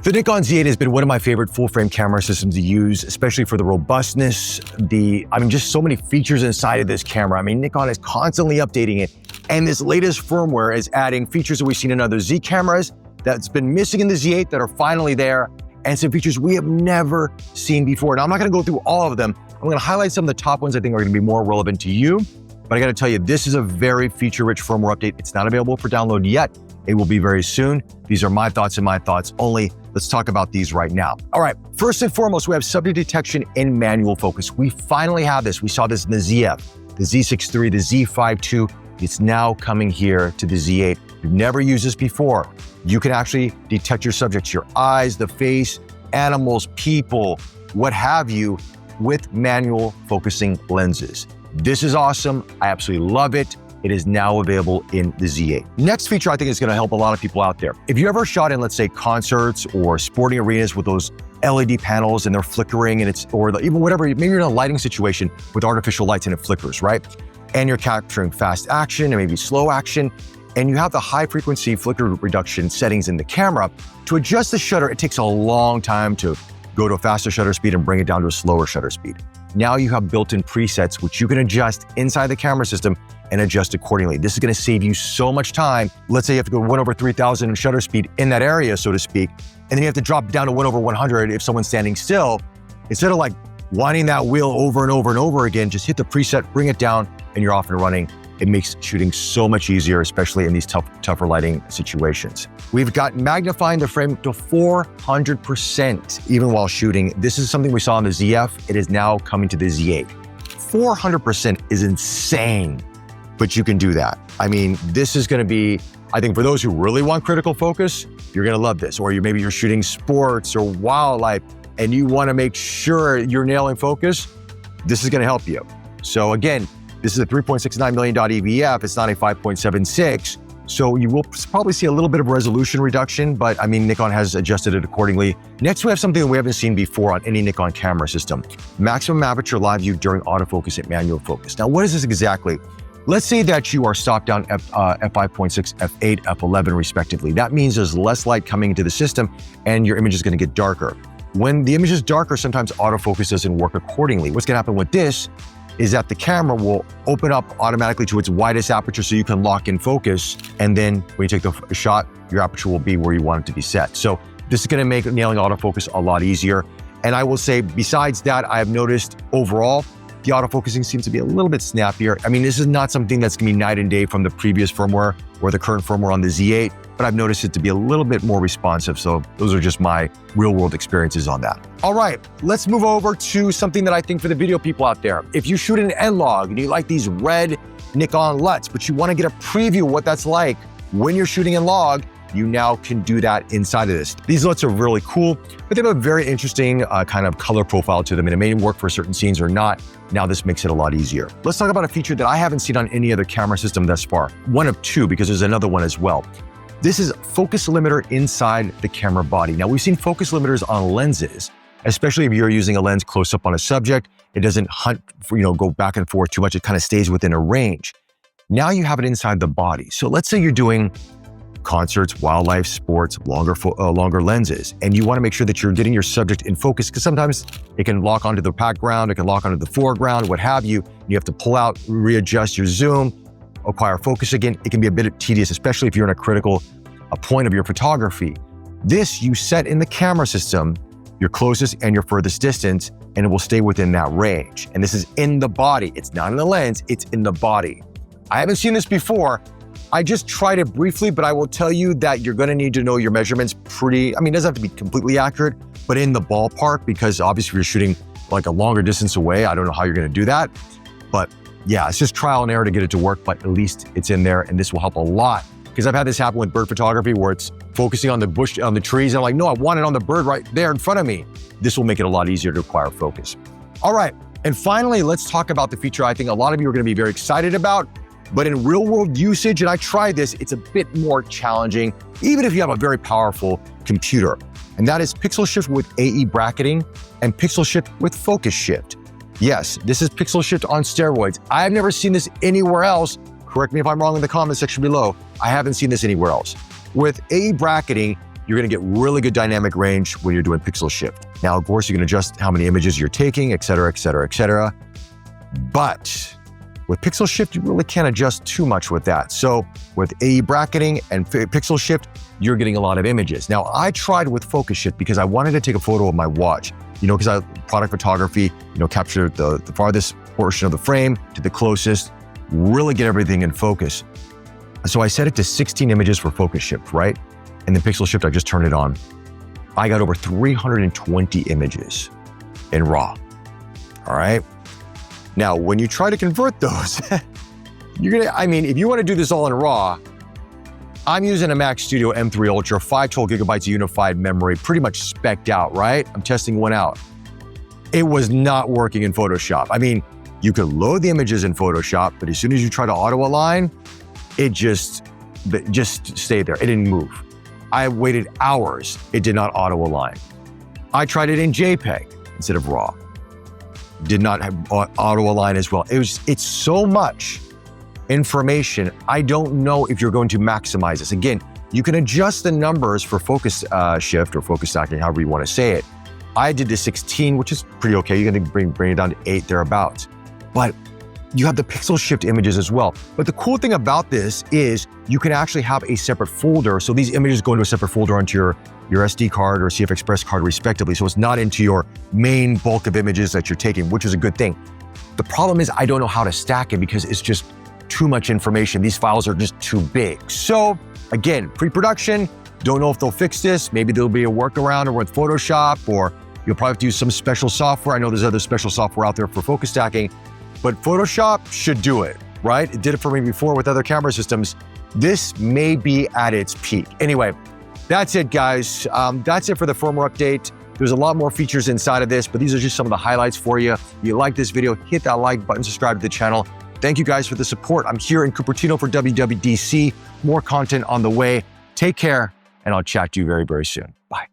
The Nikon Z8 has been one of my favorite full-frame camera systems to use, especially for the robustness, just so many features inside of this camera. Nikon is constantly updating it, and this latest firmware is adding features that we've seen in other Z cameras that's been missing in the Z8 that are finally there, and some features we have never seen before. Now, I'm not gonna go through all of them. I'm gonna highlight some of the top ones I think are gonna be more relevant to you, but I gotta tell you, this is a very feature-rich firmware update. It's not available for download yet. It will be very soon. These are my thoughts and my thoughts only. Let's talk about these right now. All right, first and foremost, we have subject detection in manual focus. We finally have this. We saw this in the ZF, the Z6 III, the Z5 II. It's now coming here to the Z8. You've never used this before. You can actually detect your subjects, your eyes, the face, animals, people, what have you, with manual focusing lenses. This is awesome. I absolutely love it. It is now available in the Z8. Next feature I think is gonna help a lot of people out there. If you ever shot in, let's say, concerts or sporting arenas with those LED panels and they're flickering even whatever, maybe you're in a lighting situation with artificial lights and it flickers, right? And you're capturing fast action and maybe slow action, and you have the high frequency flicker reduction settings in the camera. To adjust the shutter, it takes a long time to go to a faster shutter speed and bring it down to a slower shutter speed. Now you have built-in presets, which you can adjust inside the camera system and adjust accordingly. This is gonna save you so much time. Let's say you have to go 1/3000 in shutter speed in that area, so to speak, and then you have to drop down to 1/100 if someone's standing still. Instead of like winding that wheel over and over and over again, just hit the preset, bring it down, and you're off and running. It makes shooting so much easier, especially in these tougher lighting situations. We've got magnifying the frame to 400% even while shooting. This is something we saw in the ZF. It is now coming to the Z8. 400% is insane, but you can do that. This is gonna be, I think for those who really want critical focus, you're gonna love this. Or maybe you're shooting sports or wildlife and you wanna make sure you're nailing focus, this is gonna help you. So again, this is a 3.69 million dot EVF, it's not a 5.76. So you will probably see a little bit of resolution reduction, but Nikon has adjusted it accordingly. Next, we have something that we haven't seen before on any Nikon camera system. Maximum aperture live view during autofocus and manual focus. Now, what is this exactly? Let's say that you are stopped down f5.6, f8, f11 respectively. That means there's less light coming into the system and your image is gonna get darker. When the image is darker, sometimes autofocus doesn't work accordingly. What's gonna happen with this is that the camera will open up automatically to its widest aperture so you can lock in focus. And then when you take the shot, your aperture will be where you want it to be set. So this is gonna make nailing autofocus a lot easier. And I will say, besides that, I have noticed overall, the autofocusing seems to be a little bit snappier. This is not something that's gonna be night and day from the previous firmware or the current firmware on the Z8, but I've noticed it to be a little bit more responsive. So those are just my real world experiences on that. All right, let's move over to something that I think for the video people out there. If you shoot an N-Log and you like these red Nikon Luts, but you wanna get a preview of what that's like when you're shooting in log, you now can do that inside of this. These Luts are really cool, but they have a very interesting kind of color profile to them, and it may work for certain scenes or not. Now this makes it a lot easier. Let's talk about a feature that I haven't seen on any other camera system thus far. One of two, because there's another one as well. This is focus limiter inside the camera body. Now we've seen focus limiters on lenses, especially if you're using a lens close up on a subject. It doesn't hunt, go back and forth too much. It kind of stays within a range. Now you have it inside the body. So let's say you're doing concerts, wildlife, sports, longer lenses, and you want to make sure that you're getting your subject in focus, because sometimes it can lock onto the background, it can lock onto the foreground, what have you. You have to pull out, readjust your zoom, acquire focus again. It can be a bit tedious, especially if you're in a critical point of your photography. This you set in the camera system, your closest and your furthest distance, and it will stay within that range. And this is in the body. It's not in the lens, it's in the body. I haven't seen this before. I just tried it briefly, but I will tell you that you're gonna need to know your measurements it doesn't have to be completely accurate, but in the ballpark, because obviously if you're shooting like a longer distance away, I don't know how you're gonna do that. But yeah, it's just trial and error to get it to work, but at least it's in there, and this will help a lot. Because I've had this happen with bird photography where it's focusing on the bush, on the trees, and I'm like, no, I want it on the bird right there in front of me. This will make it a lot easier to acquire focus. All right, and finally, let's talk about the feature I think a lot of you are gonna be very excited about, but in real world usage, and I tried this, it's a bit more challenging, even if you have a very powerful computer. And that is pixel shift with AE bracketing and pixel shift with focus shift. Yes, this is pixel shift on steroids. I have never seen this anywhere else. Correct me if I'm wrong in the comment section below. I haven't seen this anywhere else. With AE bracketing, you're gonna get really good dynamic range when you're doing pixel shift. Now, of course, you can adjust how many images you're taking, et cetera, et cetera, et cetera. But with pixel shift, you really can't adjust too much with that. So with AE bracketing and pixel shift, you're getting a lot of images. Now, I tried with focus shift because I wanted to take a photo of my watch, because I product photography, capture the farthest portion of the frame to the closest, really get everything in focus. So I set it to 16 images for focus shift, right? And then pixel shift, I just turned it on. I got over 320 images in RAW, all right? Now, when you try to convert those, if you want to do this all in RAW, I'm using a Mac Studio M3 Ultra, 512 gigabytes of unified memory, pretty much spec'd out, right? I'm testing one out. It was not working in Photoshop. You could load the images in Photoshop, but as soon as you try to auto align, it just stayed there. It didn't move. I waited hours. It did not auto align. I tried it in JPEG instead of RAW. Did not have auto align as well. It's so much information. I don't know if you're going to maximize this. Again, you can adjust the numbers for focus shift or focus stacking, however you want to say it. I did the 16, which is pretty okay. You're going to bring it down to 8 thereabouts. But you have the pixel shift images as well. But the cool thing about this is you can actually have a separate folder. So these images go into a separate folder onto your SD card or CF Express card respectively. So it's not into your main bulk of images that you're taking, which is a good thing. The problem is I don't know how to stack it because it's just too much information. These files are just too big. So again, pre-production, don't know if they'll fix this. Maybe there'll be a workaround or with Photoshop, or you'll probably have to use some special software. I know there's other special software out there for focus stacking, but Photoshop should do it, right? It did it for me before with other camera systems. This may be at its peak. Anyway, that's it, guys. That's it for the firmware update. There's a lot more features inside of this, but these are just some of the highlights for you. If you like this video, hit that like button, subscribe to the channel. Thank you guys for the support. I'm here in Cupertino for WWDC. More content on the way. Take care, and I'll chat to you very, very soon. Bye.